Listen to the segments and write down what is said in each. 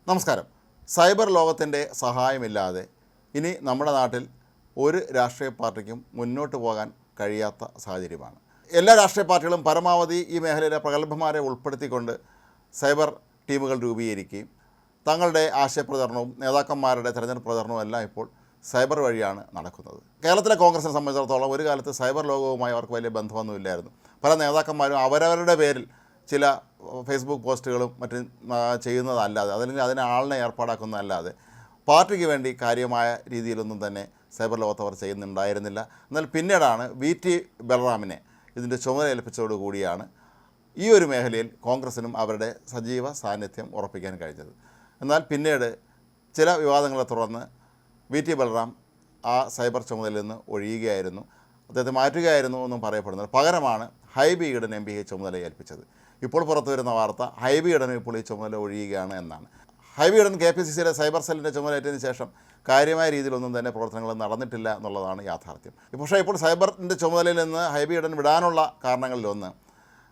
നമസ്കാരം. സൈബർ ലോകത്തിൻ്റെ സഹായമില്ലാതെ ഇനി നമ്മുടെ നാട്ടിൽ ഒരു രാഷ്ട്രീയ പാർട്ടിക്കും മുന്നോട്ട് പോകാൻ കഴിയാത്ത സാഹചര്യമാണ്. എല്ലാ രാഷ്ട്രീയ പാർട്ടികളും പരമാവധി ഈ മേഖലയിലെ പ്രഗത്ഭന്മാരെ ഉൾപ്പെടുത്തിക്കൊണ്ട് സൈബർ ടീമുകൾ രൂപീകരിക്കുകയും തങ്ങളുടെ ആശയപ്രചരണവും നേതാക്കന്മാരുടെ തെരഞ്ഞെടുപ്പ് പ്രചരണവും എല്ലാം ഇപ്പോൾ സൈബർ വഴിയാണ് നടക്കുന്നത്. കേരളത്തിലെ കോൺഗ്രസിനെ സംബന്ധിച്ചിടത്തോളം ഒരു കാലത്ത് സൈബർ ലോകവുമായി അവർക്ക് വലിയ ബന്ധമൊന്നുമില്ലായിരുന്നു. പല നേതാക്കന്മാരും അവരവരുടെ പേരിൽ ചില ഫേസ്ബുക്ക് പോസ്റ്റുകളും മറ്റും ചെയ്യുന്നതല്ലാതെ അതല്ലെങ്കിൽ അതിനെ ആളിനെ ഏർപ്പാടാക്കുന്നതല്ലാതെ പാർട്ടിക്ക് വേണ്ടി കാര്യമായ രീതിയിലൊന്നും തന്നെ സൈബർ ലോകത്ത് അവർ ചെയ്യുന്നുണ്ടായിരുന്നില്ല. എന്നാൽ പിന്നീടാണ് VT ബലറാമിനെ ഇതിൻ്റെ ചുമതല ഏൽപ്പിച്ചതോടുകൂടിയാണ് ഈ ഒരു മേഖലയിൽ കോൺഗ്രസിനും അവരുടെ സജീവ സാന്നിധ്യം ഉറപ്പിക്കാൻ കഴിഞ്ഞത്. എന്നാൽ പിന്നീട് ചില വിവാദങ്ങളെ തുടർന്ന് VT ബലറാം ആ സൈബർ ചുമതലയിൽ നിന്ന് ഒഴിയുകയായിരുന്നു, അദ്ദേഹത്തെ മാറ്റുകയായിരുന്നു എന്നും പറയപ്പെടുന്നത്. പകരമാണ് ഹൈബി ഈഡൻ MP ചുമതല ഏൽപ്പിച്ചത്. ഇപ്പോൾ പുറത്തു വരുന്ന വാർത്ത ഹൈബി ഈഡനും ഇപ്പോൾ ഈ ചുമതല ഒഴിയുകയാണ് എന്നാണ്. ഹൈബി ഈഡൻ KPCCയുടെ സൈബർ സെല്ലിൻ്റെ ചുമതലയേറ്റതിന് ശേഷം കാര്യമായ രീതിയിലൊന്നും തന്നെ പ്രവർത്തനങ്ങൾ നടന്നിട്ടില്ല എന്നുള്ളതാണ് യാഥാർത്ഥ്യം. പക്ഷേ ഇപ്പോൾ സൈബറിൻ്റെ ചുമതലയിൽ നിന്ന് ഹൈബി ഈഡൻ വിടാനുള്ള കാരണങ്ങളിലൊന്ന്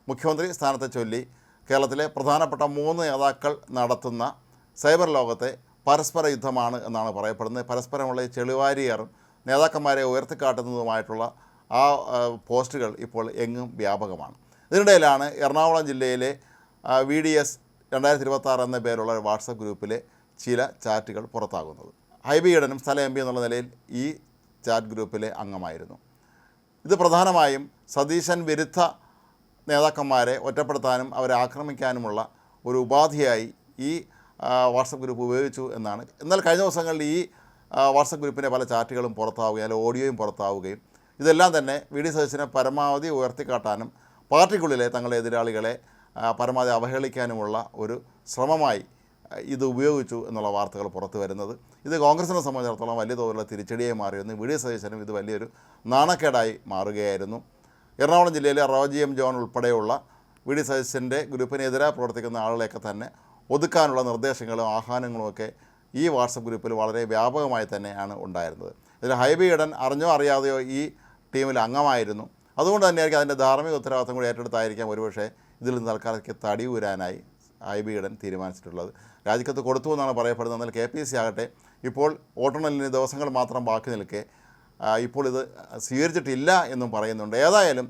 മുഖ്യമന്ത്രി സ്ഥാനത്തെ ചൊല്ലി കേരളത്തിലെ പ്രധാനപ്പെട്ട 3 നേതാക്കൾ നടത്തുന്ന സൈബർ ലോകത്തെ പരസ്പര യുദ്ധമാണ് എന്നാണ് പറയപ്പെടുന്നത്. പരസ്പരമുള്ള ഈ ചെളിവാരിയേറും നേതാക്കന്മാരെ ഉയർത്തിക്കാട്ടുന്നതുമായിട്ടുള്ള ആ പോസ്റ്റുകൾ ഇപ്പോൾ എങ്ങും വ്യാപകമാണ്. ഇതിനിടയിലാണ് എറണാകുളം ജില്ലയിലെ VDS 2026 എന്ന പേരുള്ള വാട്സപ്പ് ഗ്രൂപ്പിലെ ചില ചാറ്റുകൾ പുറത്താകുന്നത്. ഹൈബി ഈഡനും സ്ഥല MP എന്നുള്ള നിലയിൽ ഈ ചാറ്റ് ഗ്രൂപ്പിലെ അംഗമായിരുന്നു. ഇത് പ്രധാനമായും സതീശൻ വിരുദ്ധ നേതാക്കന്മാരെ ഒറ്റപ്പെടുത്താനും അവരെ ആക്രമിക്കാനുമുള്ള ഒരു ഉപാധിയായി ഈ വാട്സപ്പ് ഗ്രൂപ്പ് ഉപയോഗിച്ചു എന്നാണ്. എന്നാൽ കഴിഞ്ഞ ദിവസങ്ങളിൽ ഈ വാട്സപ്പ് ഗ്രൂപ്പിൻ്റെ പല ചാറ്റുകളും പുറത്താവുകയും അല്ലെങ്കിൽ ഓഡിയോയും പുറത്താവുകയും ഇതെല്ലാം തന്നെ VD സതീശനെ പരമാവധി ഉയർത്തിക്കാട്ടാനും പാർട്ടിക്കുള്ളിലെ തങ്ങളുടെ എതിരാളികളെ പരമാവധി അവഹേളിക്കാനുമുള്ള ഒരു ശ്രമമായി ഇത് ഉപയോഗിച്ചു എന്നുള്ള വാർത്തകൾ പുറത്തു വരുന്നത്. ഇത് കോൺഗ്രസിനെ സംബന്ധിച്ചിടത്തോളം വലിയ തോതിലുള്ള തിരിച്ചടിയായി മാറിയിരുന്നു. VD സതീശനും ഇത് വലിയൊരു നാണക്കേടായി മാറുകയായിരുന്നു. എറണാകുളം ജില്ലയിലെ റോജി M ജോൺ ഉൾപ്പെടെയുള്ള VD സതീശൻ്റെ ഗ്രൂപ്പിനെതിരെ പ്രവർത്തിക്കുന്ന ആളുകളെയൊക്കെ തന്നെ ഒതുക്കാനുള്ള നിർദ്ദേശങ്ങളും ആഹ്വാനങ്ങളുമൊക്കെ ഈ വാട്സപ്പ് ഗ്രൂപ്പിൽ വളരെ വ്യാപകമായി തന്നെയാണ് ഉണ്ടായിരുന്നത്. ഇതിൽ ഹൈബി ഈഡൻ അറിഞ്ഞോ അറിയാതെയോ ഈ ടീമിൽ അംഗമായിരുന്നു. അതുകൊണ്ട് തന്നെയായിരിക്കും അതിൻ്റെ ധാർമ്മിക ഉത്തരവാദിത്തം കൂടി ഏറ്റെടുത്തായിരിക്കാം ഒരുപക്ഷെ ഇതിൽ നിന്ന് തൽക്കാലത്തേക്ക് തടി ഊരാനായി ഹൈബി ഈഡൻ തീരുമാനിച്ചിട്ടുള്ളത്. രാജിക്കത്ത് കൊടുത്തു എന്നാണ് പറയപ്പെടുന്നത്. എന്നാൽ KPCC ആകട്ടെ ഇപ്പോൾ വോട്ടെണ്ണലിന് ദിവസങ്ങൾ മാത്രം ബാക്കി നിൽക്കെ ഇപ്പോൾ ഇത് സ്വീകരിച്ചിട്ടില്ല എന്നും പറയുന്നുണ്ട്. ഏതായാലും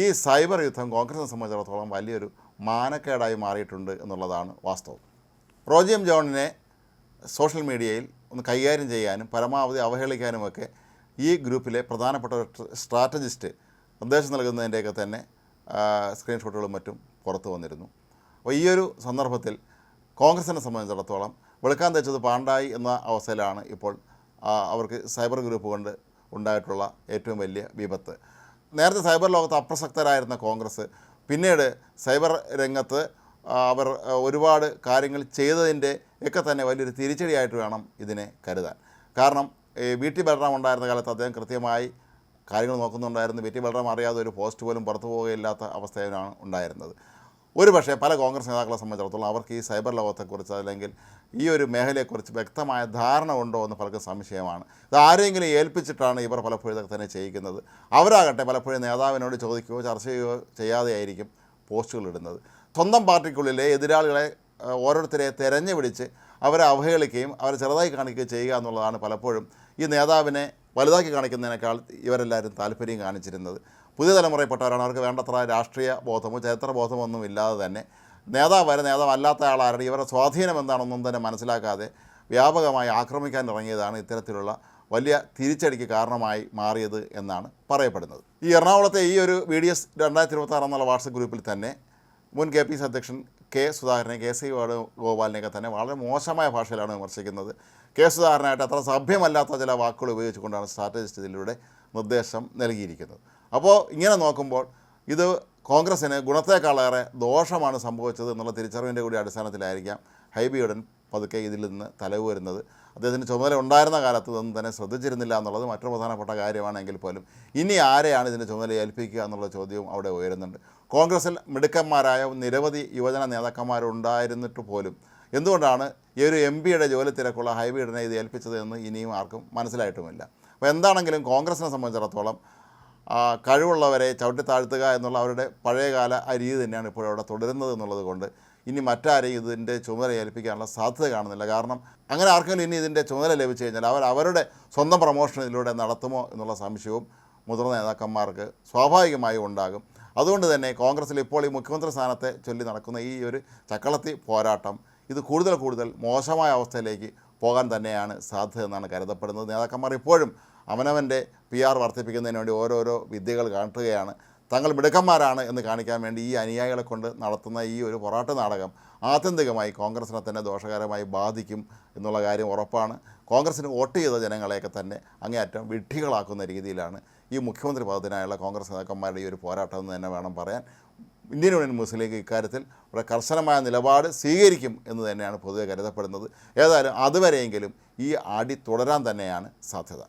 ഈ സൈബർ യുദ്ധം കോൺഗ്രസിനെ സംബന്ധിച്ചിടത്തോളം വലിയൊരു മാനക്കേടായി മാറിയിട്ടുണ്ട് എന്നുള്ളതാണ് വാസ്തവം. റോജി M ജോണിനെ സോഷ്യൽ മീഡിയയിൽ ഒന്ന് കൈകാര്യം ചെയ്യാനും പരമാവധി അവഹേളിക്കാനുമൊക്കെ ഈ ഗ്രൂപ്പിലെ പ്രധാനപ്പെട്ട ഒരു സ്ട്രാറ്റജിസ്റ്റ് നിർദ്ദേശം നൽകുന്നതിൻ്റെയൊക്കെ തന്നെ സ്ക്രീൻഷോട്ടുകളും മറ്റും പുറത്തു വന്നിരുന്നു. അപ്പോൾ ഈ ഒരു സന്ദർഭത്തിൽ കോൺഗ്രസിനെ സംബന്ധിച്ചിടത്തോളം വെളുക്കാൻ തെച്ചത് പാണ്ടായി എന്ന അവസ്ഥയിലാണ് ഇപ്പോൾ അവർക്ക് സൈബർ ഗ്രൂപ്പ് കൊണ്ട് ഉണ്ടായിട്ടുള്ള ഏറ്റവും വലിയ വിപത്ത്. നേരത്തെ സൈബർ ലോകത്ത് അപ്രസക്തരായിരുന്ന കോൺഗ്രസ് പിന്നീട് സൈബർ രംഗത്ത് അവർ ഒരുപാട് കാര്യങ്ങൾ ചെയ്തതിൻ്റെ ഒക്കെ തന്നെ വലിയൊരു തിരിച്ചടിയായിട്ട് വേണം ഇതിനെ കരുതാൻ. കാരണം VT ബലറാം ഉണ്ടായിരുന്ന കാലത്ത് അദ്ദേഹം കൃത്യമായി കാര്യങ്ങൾ നോക്കുന്നുണ്ടായിരുന്നു. VT ബലറാം അറിയാതെ ഒരു പോസ്റ്റ് പോലും പുറത്തു പോവുകയില്ലാത്ത അവസ്ഥയിലാണ് ഉണ്ടായിരുന്നത്. ഒരു പക്ഷേ പല കോൺഗ്രസ് നേതാക്കളെ സംബന്ധിച്ചിടത്തോളം അവർക്ക് ഈ സൈബർ ലോകത്തെക്കുറിച്ച് അല്ലെങ്കിൽ ഈ ഒരു മേഖലയെക്കുറിച്ച് വ്യക്തമായ ധാരണ ഉണ്ടോ എന്ന് പലർക്കും സംശയമാണ്. ഇത് ആരെങ്കിലും ഏൽപ്പിച്ചിട്ടാണ് ഇവർ പലപ്പോഴും ഇതൊക്കെ തന്നെ ചെയ്യിക്കുന്നത്. അവരാകട്ടെ പലപ്പോഴും നേതാവിനോട് ചോദിക്കുകയോ ചർച്ച ചെയ്യുകയോ ചെയ്യാതെയായിരിക്കും പോസ്റ്റുകൾ ഇടുന്നത്. സ്വന്തം പാർട്ടിക്കുള്ളിലെ എതിരാളികളെ ഓരോരുത്തരെ തെരഞ്ഞു പിടിച്ച് അവരെ അവഹേളിക്കുകയും അവരെ ചെറുതായി കാണിക്കുകയും ചെയ്യുക എന്നുള്ളതാണ് പലപ്പോഴും ഈ നേതാവിനെ വലുതാക്കി കാണിക്കുന്നതിനേക്കാൾ ഇവരെല്ലാവരും താല്പര്യം കാണിച്ചിരുന്നത്. പുതിയ തലമുറയിൽപ്പെട്ടവരാണ്. അവർക്ക് വേണ്ടത്ര രാഷ്ട്രീയ ബോധമോ ചരിത്രബോധമോ ഒന്നും ഇല്ലാതെ തന്നെ നേതാവ് വരെ നേതാവല്ലാത്ത ആളാരുടെ ഇവരുടെ സ്വാധീനം എന്താണെന്നും തന്നെ മനസ്സിലാക്കാതെ വ്യാപകമായി ആക്രമിക്കാൻ ഇറങ്ങിയതാണ് ഇത്തരത്തിലുള്ള വലിയ തിരിച്ചടിക്ക് കാരണമായി മാറിയത് എന്നാണ് പറയപ്പെടുന്നത്. ഈ എറണാകുളത്തെ ഈ ഒരു VDS 2026 എന്നുള്ള വാട്സപ്പ് ഗ്രൂപ്പിൽ തന്നെ മുൻ KPCC അധ്യക്ഷൻ K സുധാകരനെ KC വേണുഗോപാലിനെയൊക്കെ തന്നെ വളരെ മോശമായ ഭാഷയിലാണ് വിമർശിക്കുന്നത്. K സുധാകരനായിട്ട് അത്ര സഭ്യമല്ലാത്ത ചില വാക്കുകൾ ഉപയോഗിച്ചുകൊണ്ടാണ് സ്ട്രാറ്റജിസ്റ്റ് ഇതിലൂടെ നിർദ്ദേശം നൽകിയിരിക്കുന്നത്. അപ്പോൾ ഇങ്ങനെ നോക്കുമ്പോൾ ഇത് കോൺഗ്രസ്സിന് ഗുണത്തേക്കാളേറെ ദോഷമാണ് സംഭവിച്ചത് എന്നുള്ള തിരിച്ചറിവിൻ്റെ കൂടി അടിസ്ഥാനത്തിലായിരിക്കാം ഹൈബി ഈഡൻ പതുക്കെ ഇതിൽ നിന്ന് തലവുവരുന്നത്. അദ്ദേഹത്തിന് ചുമതല ഉണ്ടായിരുന്ന കാലത്ത് ഇതൊന്നും തന്നെ ശ്രദ്ധിച്ചിരുന്നില്ല എന്നുള്ളത് മറ്റൊരു പ്രധാനപ്പെട്ട കാര്യമാണെങ്കിൽ പോലും ഇനി ആരെയാണ് ഇതിൻ്റെ ചുമതല ഏൽപ്പിക്കുക എന്നുള്ള ചോദ്യവും അവിടെ ഉയരുന്നുണ്ട്. കോൺഗ്രസ്സിൽ മിടുക്കന്മാരായ നിരവധി യുവജന നേതാക്കന്മാരുണ്ടായിരുന്നിട്ട് പോലും എന്തുകൊണ്ടാണ് ഈ ഒരു MP ജോലി തിരക്കുള്ള ഹൈബി ഈഡനെ ഇത് ഏൽപ്പിച്ചത് എന്ന് ഇനിയും ആർക്കും മനസ്സിലായിട്ടുമില്ല. അപ്പോൾ എന്താണെങ്കിലും കോൺഗ്രസിനെ സംബന്ധിച്ചിടത്തോളം കഴിവുള്ളവരെ ചവിട്ടി താഴ്ത്തുക എന്നുള്ള അവരുടെ പഴയകാല രീതി തന്നെയാണ് ഇപ്പോഴവിടെ തുടരുന്നത് എന്നുള്ളത് കൊണ്ട് ഇനി മറ്റാരെയും ഇതിൻ്റെ ചുമതല ഏൽപ്പിക്കാനുള്ള സാധ്യത കാണുന്നില്ല. കാരണം അങ്ങനെ ആർക്കെങ്കിലും ഇനി ഇതിൻ്റെ ചുമതല ലഭിച്ചു കഴിഞ്ഞാൽ അവരുടെ സ്വന്തം പ്രൊമോഷൻ ഇതിലൂടെ നടത്തുമോ എന്നുള്ള സംശയവും മുതിർന്ന നേതാക്കന്മാർക്ക് സ്വാഭാവികമായും ഉണ്ടാകും. അതുകൊണ്ട് തന്നെ കോൺഗ്രസ്സിൽ ഇപ്പോൾ ഈ മുഖ്യമന്ത്രി സ്ഥാനത്തെ ചൊല്ലി നടക്കുന്ന ഈ ഒരു ചക്കളത്തി പോരാട്ടം ഇത് കൂടുതൽ മോശമായ അവസ്ഥയിലേക്ക് പോകാൻ തന്നെയാണ് സാധ്യത എന്നാണ് കരുതപ്പെടുന്നത്. നേതാക്കന്മാർ ഇപ്പോഴും അവനവൻ്റെ PR വർദ്ധിപ്പിക്കുന്നതിന് വേണ്ടി ഓരോരോ വിദ്യകൾ കാട്ടുകയാണ്. തങ്ങൾ മിടുക്കന്മാരാണ് എന്ന് കാണിക്കാൻ വേണ്ടി ഈ അനുയായികളെ കൊണ്ട് നടത്തുന്ന ഈ ഒരു പൊറാട്ട നാടകം ആത്യന്തികമായി കോൺഗ്രസിനെ തന്നെ ദോഷകരമായി ബാധിക്കും എന്നുള്ള കാര്യം ഉറപ്പാണ്. കോൺഗ്രസിന് വോട്ട് ചെയ്ത ജനങ്ങളെയൊക്കെ തന്നെ അങ്ങേയറ്റം വിഡ്ഢികളാക്കുന്ന രീതിയിലാണ് ഈ മുഖ്യമന്ത്രി പദത്തിനായുള്ള കോൺഗ്രസ് നേതാക്കന്മാരുടെ ഈ ഒരു പോരാട്ടം എന്ന് തന്നെ വേണം പറയാൻ. ഇന്ത്യൻ യൂണിയൻ മുസ്ലിം ലീഗ് ഇക്കാര്യത്തിൽ വളരെ കർശനമായ നിലപാട് സ്വീകരിക്കും എന്ന് തന്നെയാണ് പൊതുവെ കരുതപ്പെടുന്നത്. ഏതായാലും അതുവരെയെങ്കിലും ഈ അടി തുടരാൻ തന്നെയാണ് സാധ്യത.